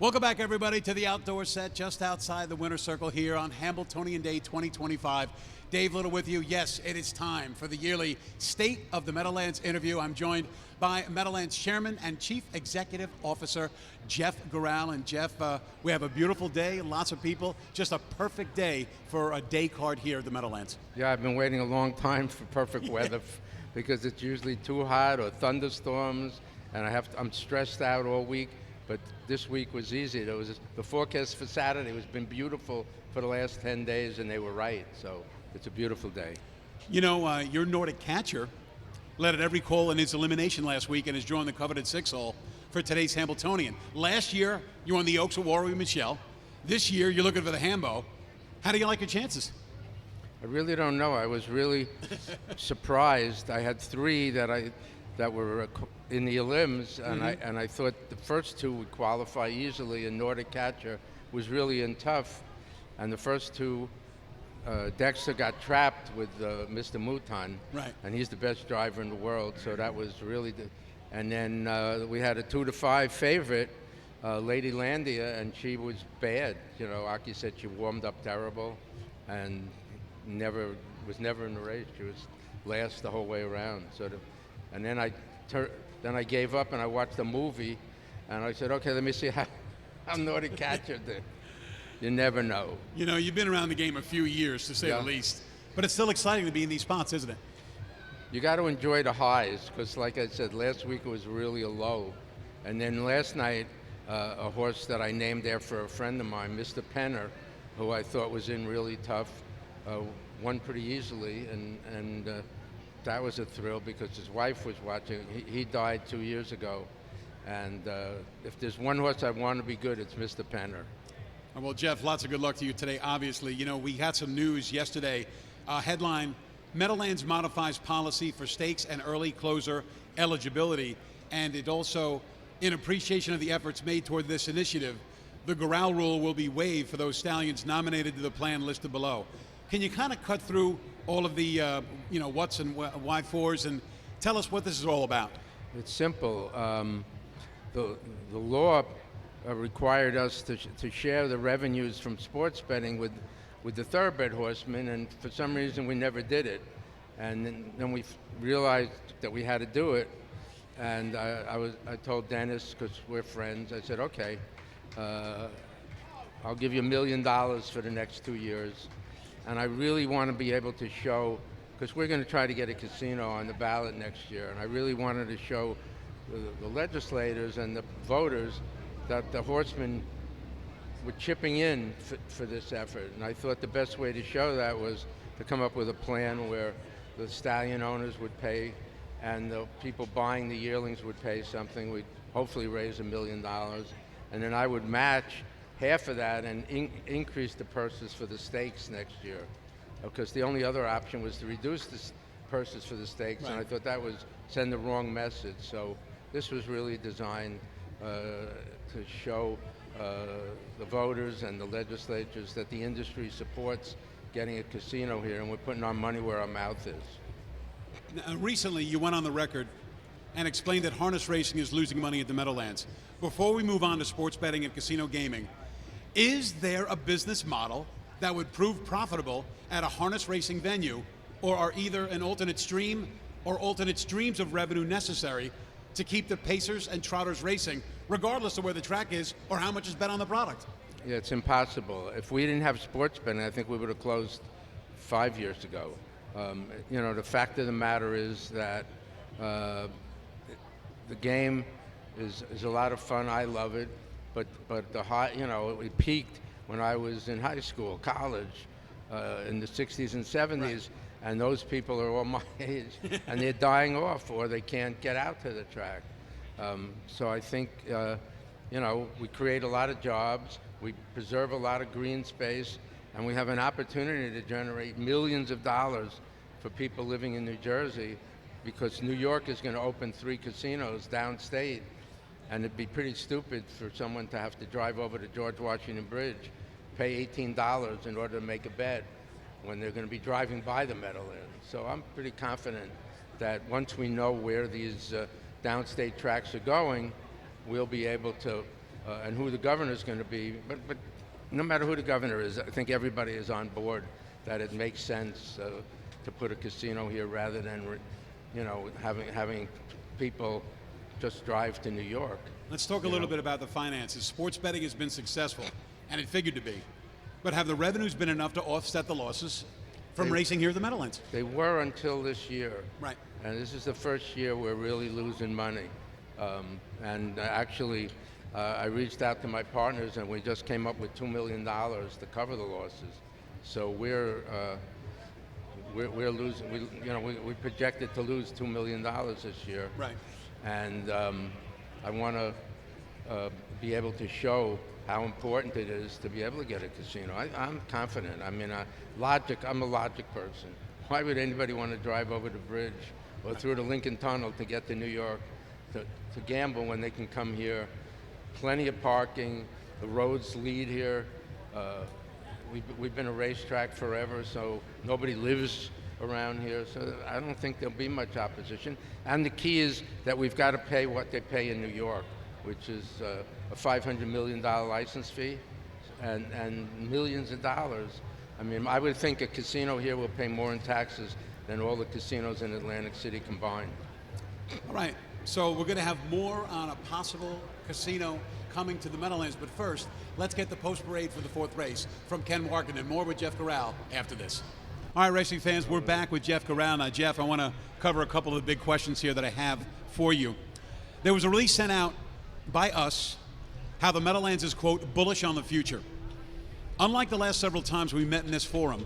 Welcome back, everybody, to the outdoor set just outside the Winter Circle here on Hamiltonian Day 2025. Dave Little with you. Yes, it is time for the yearly State of the Meadowlands interview. I'm joined by Meadowlands Chairman and Chief Executive Officer Jeff Gural. And Jeff, we have a beautiful day, lots of people, just a perfect day for a day card here at the Meadowlands. Yeah, I've been waiting a long time for perfect weather because it's usually too hot or thunderstorms, and I'm stressed out all week. But this week was easy. The forecast for Saturday has been beautiful for the last 10 days, and they were right. So it's a beautiful day. You know, your Nordic catcher led at every call in his elimination last week and has drawn the coveted 6-hole for today's Hamiltonian. Last year, you won the Oaks of War with Michelle. This year, you're looking for the Hambo. How do you like your chances? I really don't know. I was really surprised. I had three that were in the elims, and I thought the first two would qualify easily, and Nordic catcher was really in tough. And the first two, Dexter got trapped with Mr. Mouton, right, and he's the best driver in the world, so that was really and then we had a 2-5 favorite, Lady Landia, and she was bad. You know, Aki said she warmed up terrible and was never in the race. She was last the whole way around. And then I gave up and I watched a movie, and I said, okay, let me see how Nordic catcher did. You never know. You know, you've been around the game a few years, to say the least, but it's still exciting to be in these spots, isn't it? You got to enjoy the highs, because like I said, last week it was really a low. And then last night, a horse that I named after a friend of mine, Mr. Penner, who I thought was in really tough, won pretty easily, and that was a thrill because his wife was watching. He died 2 years ago, and if there's one horse I want to be good, it's Mr. Penner. Well, Jeff, lots of good luck to you today, obviously. You know, we had some news yesterday. Headline, Meadowlands modifies policy for stakes and early closer eligibility. And it also, in appreciation of the efforts made toward this initiative, the Gural rule will be waived for those stallions nominated to the plan listed below. Can you kind of cut through all of the, what's and why fors, and tell us what this is all about? It's simple. The law required us to share the revenues from sports betting with the thoroughbred horsemen, and for some reason we never did it. And then we realized that we had to do it, and I told Dennis, because we're friends, I said, okay, I'll give you $1 million for the next 2 years. And I really want to be able to show, because we're going to try to get a casino on the ballot next year, and I really wanted to show the legislators and the voters that the horsemen were chipping in for this effort. And I thought the best way to show that was to come up with a plan where the stallion owners would pay and the people buying the yearlings would pay something. We'd hopefully raise $1 million. And then I would match half of that and increase the purses for the stakes next year. Because the only other option was to reduce the purses for the stakes, right, and I thought that was send the wrong message. So this was really designed to show the voters and the legislatures that the industry supports getting a casino here, and we're putting our money where our mouth is. Now, recently, you went on the record and explained that harness racing is losing money at the Meadowlands. Before we move on to sports betting and casino gaming, is there a business model that would prove profitable at a harness racing venue, or are either an alternate stream or alternate streams of revenue necessary to keep the pacers and trotters racing, regardless of where the track is or how much is bet on the product? Yeah, it's impossible. If we didn't have sports betting, I think we would have closed 5 years ago. The fact of the matter is that the game is a lot of fun. I love it, but the high, it peaked when I was in high school, college, in the 60s and 70s, right, and those people are all my age, and they're dying off, or they can't get out to the track. So I think, we create a lot of jobs, we preserve a lot of green space, and we have an opportunity to generate millions of dollars for people living in New Jersey, because New York is going to open 3 casinos downstate, and it'd be pretty stupid for someone to have to drive over to George Washington Bridge, pay $18 in order to make a bet when they're going to be driving by the Meadowlands. So I'm pretty confident that once we know where these downstate tracks are going, we'll be able to and who the governor is going to be. But no matter who the governor is, I think everybody is on board that it makes sense to put a casino here rather than, having people just drive to New York. Let's talk a little bit about the finances. Sports betting has been successful, and it figured to be. But have the revenues been enough to offset the losses from racing here at the Meadowlands? They were until this year. Right. And this is the first year we're really losing money. Actually, I reached out to my partners, and we just came up with $2 million to cover the losses. So we're losing. We projected to lose $2 million this year. Right. And I want to be able to show how important it is to be able to get a casino. I'm confident. I mean, I'm a logic person. Why would anybody want to drive over the bridge or through the Lincoln Tunnel to get to New York to gamble when they can come here? Plenty of parking. The roads lead here. We've been a racetrack forever, so nobody lives around here, so I don't think there'll be much opposition. And the key is that we've got to pay what they pay in New York, which is a $500 million license fee and millions of dollars. I mean, I would think a casino here will pay more in taxes than all the casinos in Atlantic City combined. All right, so we're going to have more on a possible casino coming to the Meadowlands, but first, let's get the post-parade for the fourth race from Ken Warken, and more with Jeff Gural after this. All right, racing fans, we're back with Jeff Gural. Now, Jeff, I want to cover a couple of the big questions here that I have for you. There was a release sent out by us how the Meadowlands is, quote, bullish on the future. Unlike the last several times we met in this forum,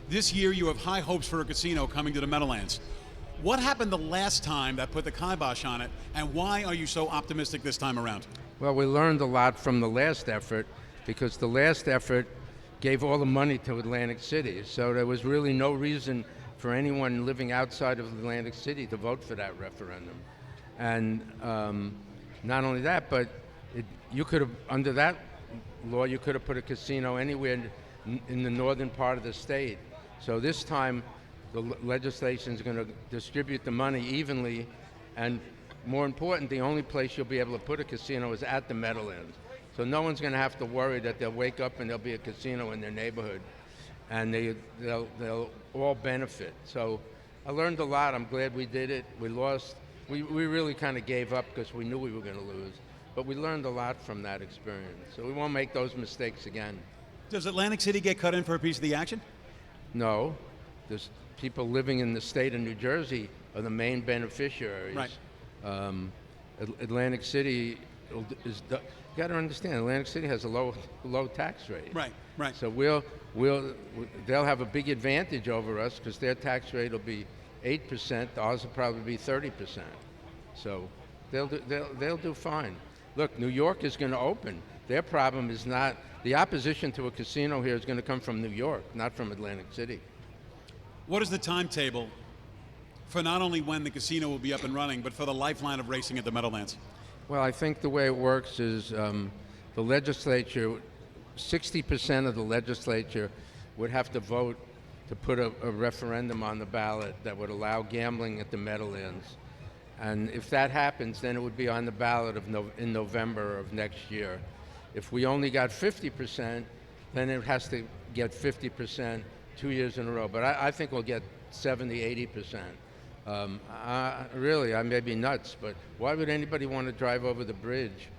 this year you have high hopes for a casino coming to the Meadowlands. What happened the last time that put the kibosh on it, and why are you so optimistic this time around? Well, we learned a lot from the last effort, because the last effort gave all the money to Atlantic City. So there was really no reason for anyone living outside of Atlantic City to vote for that referendum. And not only that, but you could have, under that law, you could have put a casino anywhere in the northern part of the state. So this time, the legislation is going to distribute the money evenly, and more important, the only place you'll be able to put a casino is at the Meadowlands. So no one's going to have to worry that they'll wake up and there'll be a casino in their neighborhood, and they'll all benefit. So I learned a lot. I'm glad we did it. We lost. We really kind of gave up because we knew we were going to lose. But we learned a lot from that experience. So we won't make those mistakes again. Does Atlantic City get cut in for a piece of the action? No. There's people living in the state of New Jersey are the main beneficiaries. Right. Atlantic City is. You got to understand, Atlantic City has a low tax rate. Right, right. So they'll have a big advantage over us because their tax rate will be 8%. Ours will probably be 30%. So they'll do fine. Look, New York is going to open. Their problem is not the opposition to a casino here is going to come from New York, not from Atlantic City. What is the timetable for not only when the casino will be up and running, but for the lifeline of racing at the Meadowlands? Well, I think the way it works is the legislature, 60% of the legislature would have to vote to put a referendum on the ballot that would allow gambling at the Meadowlands. And if that happens, then it would be on the ballot in November of next year. If we only got 50%, then it has to get 50% 2 years in a row. But I think we'll get 70, 80%. Really, I may be nuts, but why would anybody want to drive over the bridge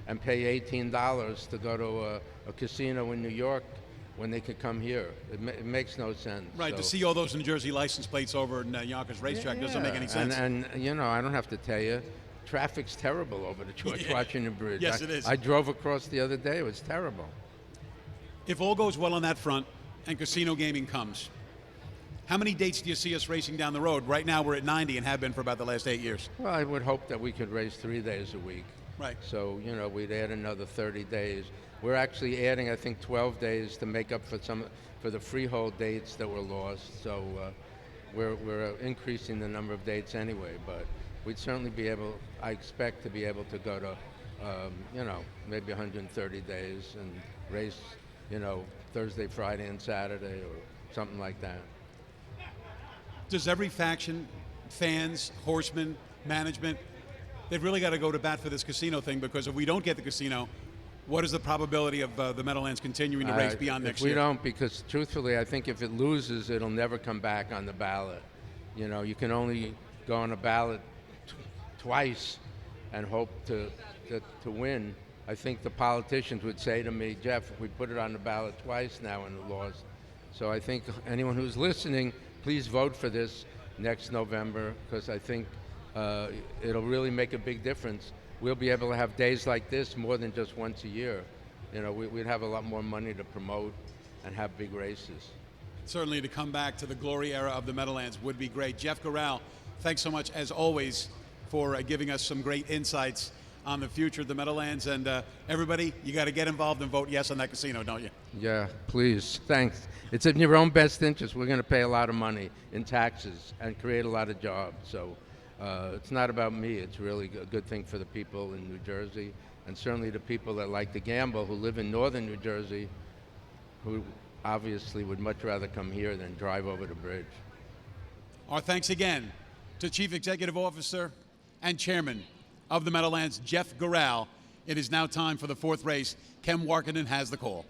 and pay $18 to go to a casino in New York when they could come here? It makes no sense. Right, so, to see all those New Jersey license plates over in Yonkers Racetrack doesn't make any sense. And I don't have to tell you, traffic's terrible over the George Washington Bridge. Yes, it is. I drove across the other day. It was terrible. If all goes well on that front and casino gaming comes, how many dates do you see us racing down the road? Right now we're at 90 and have been for about the last 8 years. Well, I would hope that we could race 3 days a week. Right. So, we'd add another 30 days. We're actually adding, I think, 12 days to make up for the freehold dates that were lost. So we're increasing the number of dates anyway, but we'd certainly be able, I expect to be able to go to, maybe 130 days and race, Thursday, Friday, and Saturday or something like that. Does every faction, fans, horsemen, management, they've really got to go to bat for this casino thing, because if we don't get the casino, What is the probability of the Meadowlands continuing to race beyond next if we year? don't, because truthfully, I think if it loses, it'll never come back on the ballot. You know, you can only go on a ballot twice and hope to win. I think the politicians would say to me, Jeff, if we put it on the ballot twice now and it lost. So I think anyone who's listening, please vote for this next November, because I think it'll really make a big difference. We'll be able to have days like this more than just once a year. You know, we'd have a lot more money to promote and have big races. Certainly to come back to the glory era of the Meadowlands would be great. Jeff Gural, thanks so much as always for giving us some great insights on the future of the Meadowlands. And everybody, you got to get involved and vote yes on that casino, don't you? Yeah, please. Thanks. It's in your own best interest. We're going to pay a lot of money in taxes and create a lot of jobs. So it's not about me. It's really a good thing for the people in New Jersey, and certainly the people that like to gamble who live in northern New Jersey, who obviously would much rather come here than drive over the bridge. Our thanks again to Chief Executive Officer and Chairman of the Meadowlands, Jeff Gural. It is now time for the fourth race. Ken Warkinen has the call.